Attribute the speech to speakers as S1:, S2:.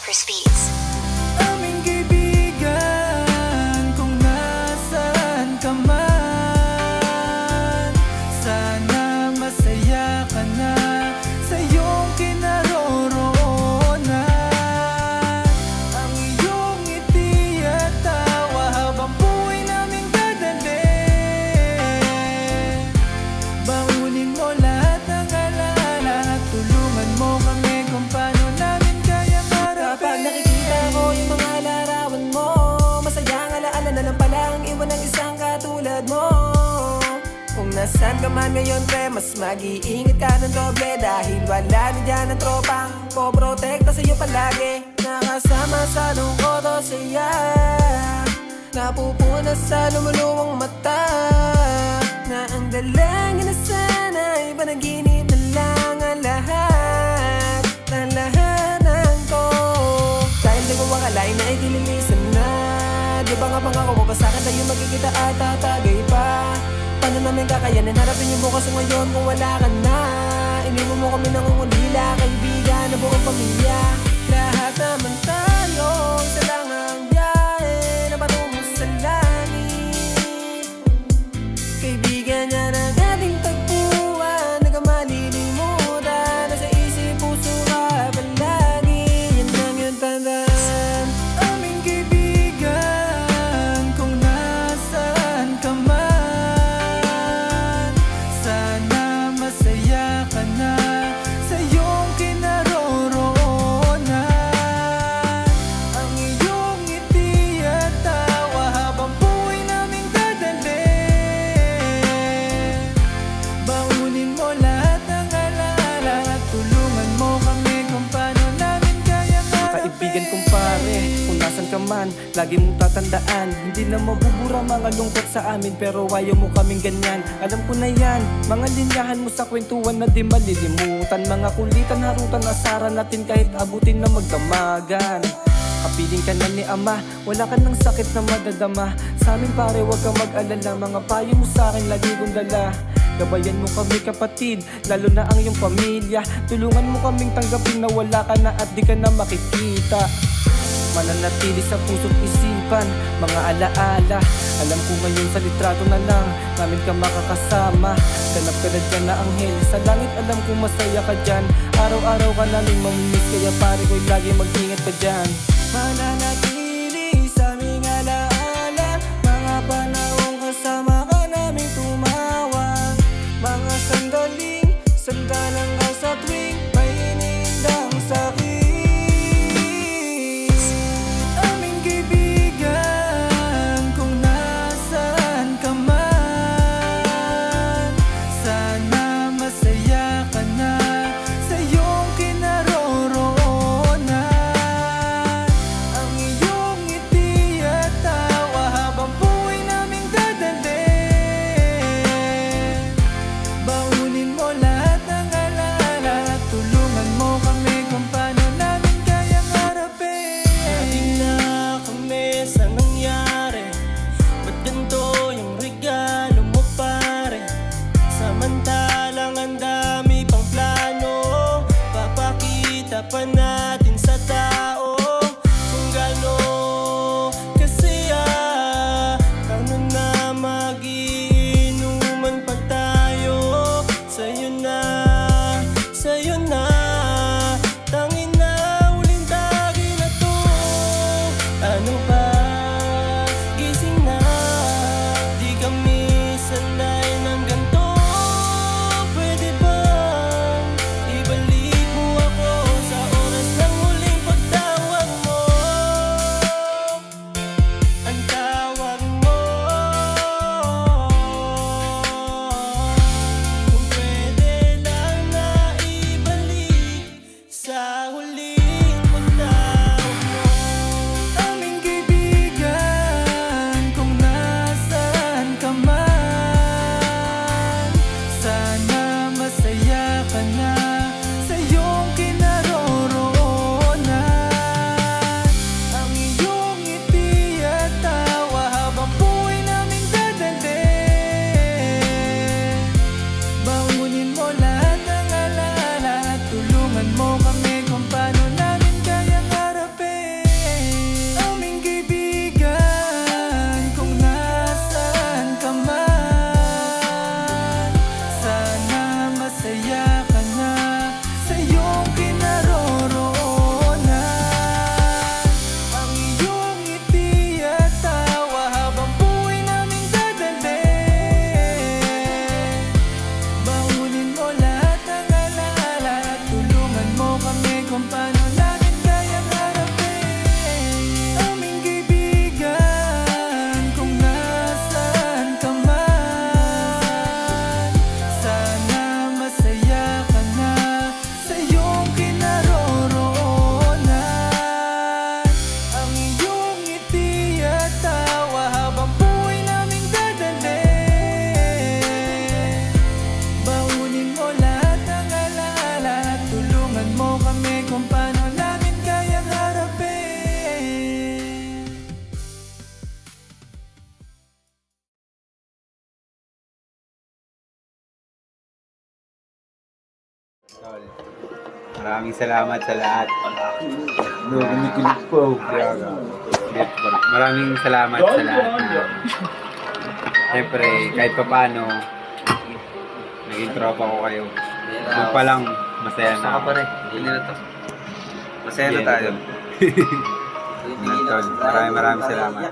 S1: Cypress Beats.
S2: Aming kaibigan, kung nasaan ka man, sana masaya ka na sa iyong kinaroroonan. Ang iyong ngiti at tawa habang buhay naming dadalhin. Baunin mo lahat ng alaala at tulungan mo kami kung paano namin kayang harapin.
S3: Kapag nakikita ko yung mga larawan mo, masayang alaala na lang pala ang iwan ng isang katulad mo. Kung nasaan ka man ngayon pre, mas mag-iingat ka ng doble, dahil wala na dyan ang tropang poprotekta sa'yo palagi. Nakasama sa lungkot o saya, napupunas sa lumuluwang mata, na ang dalangin na sana ay panaginip na lang ang lahat ng lahanan ko. Dahil di ko akalain na ikililisan na, di ba nga pangako mo pa sa'kin tayo magkikita at tatagay pa. Paano namin kakayanin harapin yung bukas ngayon kung wala ka na? Iniwan mo kami ng ungulila, kaibigan na buong pamilya. Lahat naman tayo, isa lang ang biyahe na patungo sa langit. Kaibigan niya ng ating tagpuan, na ka malilimutan, nasa isip puso ka palagi. Yan lang yung tandaan.
S2: Aming kaibigan, kung nasaan ka man, sana masaya ka na sa iyong kinaroroonan. Ang iyong ngiti at tawa habang buhay naming dadalhin. Baunin mo lahat ng alaala at tulungan mo kami kung paano namin kayang harapin.
S3: Kaibigan kong pare, kung nasan ka man, lagi mong tatandaan, hindi na mabubura mga lungkot sa amin, pero ayaw mo kaming ganyan. Alam ko na yan, mga linyahan mo sa kwentuhan na di malilimutan, mga kulitan, harutan, asaran natin kahit abutin na magdamagan. Kapiling ka na ni ama, wala ka ng sakit na madadama. Sa amin pare, huwag kang mag-alala, mga payo mo sa akin lagi kong dala. Gabayan mo kami kapatid, lalo na ang iyong pamilya. Tulungan mo kaming tanggapin na wala ka na at di ka na makikita. Mananatili sa puso't isipan, mga alaala. Alam ko ngayon sa litrato na lang namin ka makakasama. Ganap ka na dyan na anghel sa langit, alam ko masaya ka dyan. Araw-araw ka namin mamimiss, kaya pare ko'y lagi mag-ingat ka dyan. Mananatili sa aming alaala, mga panahong kasama ka naming tumawag. Mga sandalang ka sa tuwing may iniindang sakit.
S2: Aming kaibigan, kung nasaan ka man, sana masaya ka na sa iyong kinaroroonan. Ang iyong
S1: Tol, maraming salamat sa lahat.
S4: Kinikilig po.
S1: Maraming salamat sa lahat na siyempre kahit pa paano naging tropa ko kayo. Doon pa lang masaya na ako.
S4: Masaya na tayo.
S1: Tol, maraming salamat.